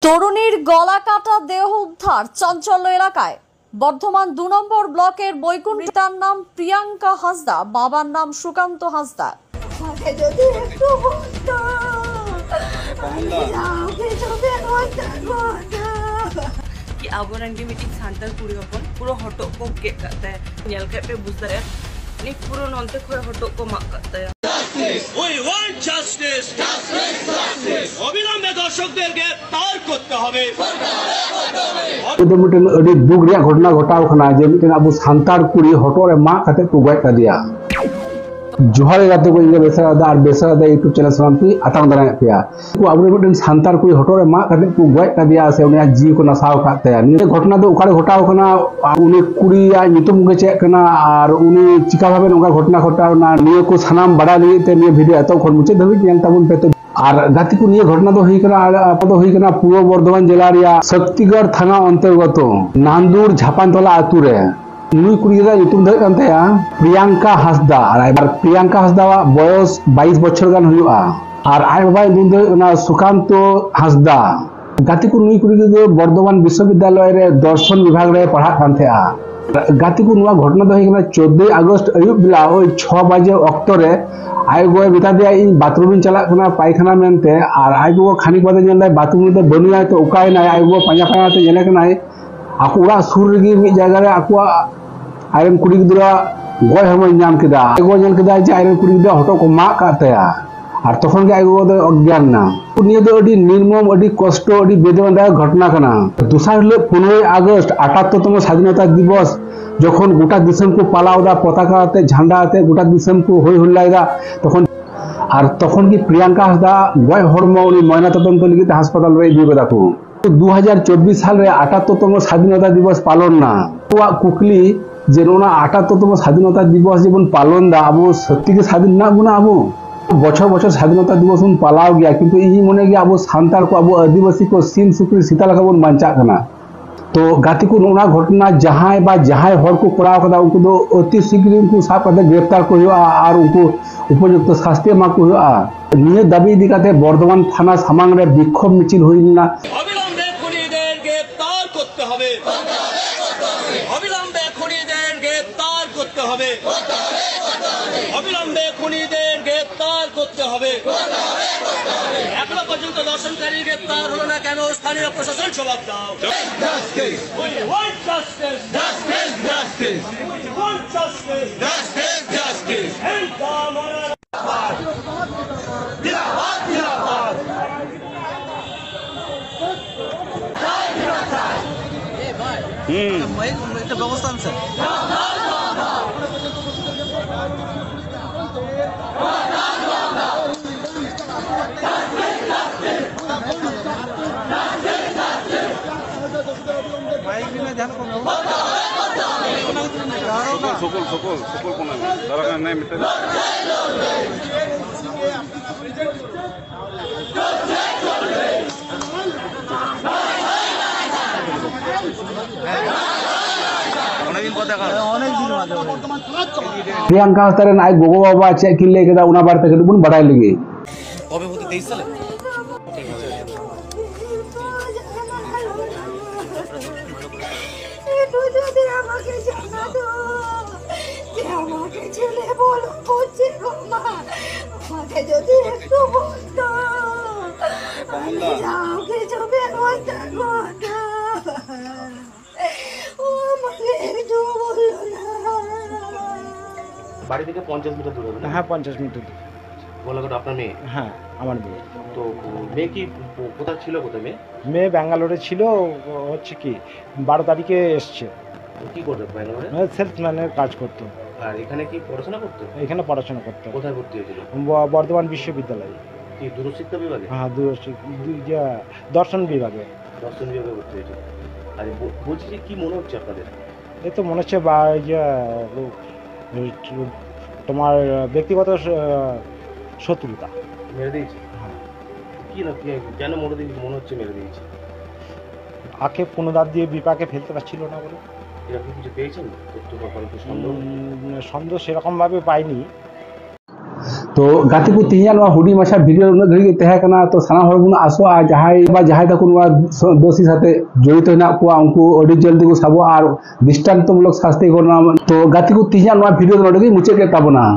তরুণীর গলা কাটা দেহ উদ্ধার চাঞ্চল্য এলাকায়। বর্ধমান ২ নম্বর ব্লকের বৈকুণ্ঠ। তার নাম প্রিয়াঙ্কা হাসদা, বাবার নাম সুকান্ত হাসদা। कि अब रंगे मीटिंग सांतल पूरी अपन पूरा हटो को के करता है नियल के पे बुझता है नहीं पूरा नॉनते खोए हटो को मार करता है। We want justice. Justice. Justice. অবিলম্বে দর্শকদেরকে তার করতে হবে। मिट्टन दुख घटना घटाव जे मिट्टन अब सानतार कुड़ी हटोरे मा काते को गय कदिया जोहार गाते को इंगे बेसरादा और बेसरादा यूट्यूब चैनल सलामती आतांग दाना पेया को अब मिट्टन सानतार कुड़ी हटोरे मा काते को गय कदिया से उनी जीव को नसाव कातेया नि घटना दो उकारे घटाव कना उनी कुड़िया नितुम गे चेक कना और उनी चिका भाबे नोंगा घटना घटावना निये को सानाम बड़ा लिए ते निये भिडियो एतो खन मुचे धबि नेल ताबुन पे तो और गाती को निये घटना तो हुई कना पूर्व बर्धमान जिला रिया शक्तिगढ़ थाना अंतर्गत नांदुर झापानतला आतु रे नुई कुड़ी गिरा ᱧᱩᱛᱩᱢ ᱫᱚ ᱠᱟᱱ ᱛᱟᱭᱟ प्रियंका हासदा और प्रियंका हासदा बयस 22 बछर गान हुआ और आय बाबा ᱧᱩᱛᱩᱢ ᱫᱚ ᱚᱱᱟ सुकांतो हासदा गाती को नुई कुड़ी गिरा बर्धमान विश्वविद्यालय रे दर्शन विभाग रे पढ़ा कान थाया गाती को नुआ घटना दो हुई 14 अगस्त अयुब बेला 6 बजे अक्तो रे आय गो बिता दिया इन बाथरूम चला पायखाना मेनते और आय गो खानिक बाद जेल बाथरूम में बनुआ तो उकाय ना आय गो पाया पाया तो जेले कना आको उड़ा सुर रे मी जगह रे आको आयरन कुड़ी गिद्रा गय हम नाम केदा आय गो जेल केदा जे आयरन कुड़ी गिद्रा हटो को मा कातेया और तखन के आय गो दो अज्ञान ना निये दो अडी निर्मम अडी कष्ट अडी बेदनादायक घटना कना दूसरा हलो 15 अगस्त 78तम स्वाधीनता दिवस जखन गोटा दिसम को पालावदा पताका आते झंडा आते गोटा दिसम को होय हुल्लायदा तखन की प्रियंका हासदा गय हरमो उनी मयना तदন্ত लगित हासपाताल रे इदि कदा को 2024 साल रे 78तम स्वाधीनता दिवस पालन ना तो कुकली जे नोना 78तम स्वाधीनता दिवस जेबन पालन दा अब सत्य के स्वाधीन ना बुना अब बछर बछर स्वाधीनता दिवस उन पालाव गया किंतु ई मने गया अब सांताल को अब आदिवासी को सीन सुकरी सीता लगा बन बांचा कना तो गाती को नोना घटना जहां बा जहां हर को कराव कदा उनको दो अति शीघ्र उनको साफ करते गिरफ्तार को हुआ और उनको उपयुक्त शास्ति मा को हुआ निये दाबी दिखाते बर्धमान थाना सामांग रे विक्षोभ मिছিল হইনা অবিলম্বে খুনিদের গ্রেফতার করতে হবে। অবিলম্বে খুনিদের গ্রেফতার করতে হবে। অবিলম্বে খুনিদের গ্রেফতার করতে হবে। এখনো পর্যন্ত দর্শনকারী গ্রেফতার হলো না কেন? স্থানীয় প্রশাসন জবাব দাও। Justice. We want justice. Justice. Justice. We want justice. Justice. Justice. जिंदाबाद जिंदाबाद। একটা ব্যবস্থা আনছেন সকল সকল সকল কোন তারা নাই মিটে प्रियंका हासदा आय गोगो बाबा चे किले केदा उना बार तक बुन बड़ाई लगे কবে হতে 23 সালে বাড়ি থেকে 50 মিটার দূরে? হ্যাঁ 50 মিটার গোলাঘাট আপনার মেয়ে? হ্যাঁ আমার মেয়ে। তো মেয়ে কি কোথায় ছিল? কোথায় মেয়ে? মেয়ে ব্যাঙ্গালোরে ছিল, হচ্ছে কি 12 তারিখে এসছে। কি করতো ব্যাঙ্গালোরে? সেলসম্যানের কাজ করতো। আর এখানে কি পড়াশোনা করতো? এখানে পড়াশোনা করতো। কোথায় ভর্তি হয়েছিল? বর্ধমান বিশ্ববিদ্যালয়ে। কি দূরশিক্ষা বিভাগে? হ্যাঁ দর্শন বিভাগে। দর্শন বিভাগে ভর্তি হয়েছিল। আর বলছি যে কি মনে হচ্ছে আপনাদের? এই তো মনে হচ্ছে তোমার ব্যক্তিগত শত্রুতা। মেরে দিয়েছে? হ্যাঁ। কি না কেন মনে হচ্ছে মেরে দিয়েছে? আকে পুনদার দিয়ে বিপাকে ফেলতে পারছিল না বলে। এরকম কিছু পেয়েছেন? তথ্য বা সন্দেহ সেরকম ভাবে পাইনি। तो गाते को तीन हुडी माछा भिडियो उन्ना घड़ी तहकना तो साना हर बन आसोआ जहां तक दोषी साथे जड़ित हेना को उनको अड़ी जल्दी को साबो और दृष्टान्तमूलक शास्ति को तो गाते को तीन भिडियो नोडे मुचाद के ताबना।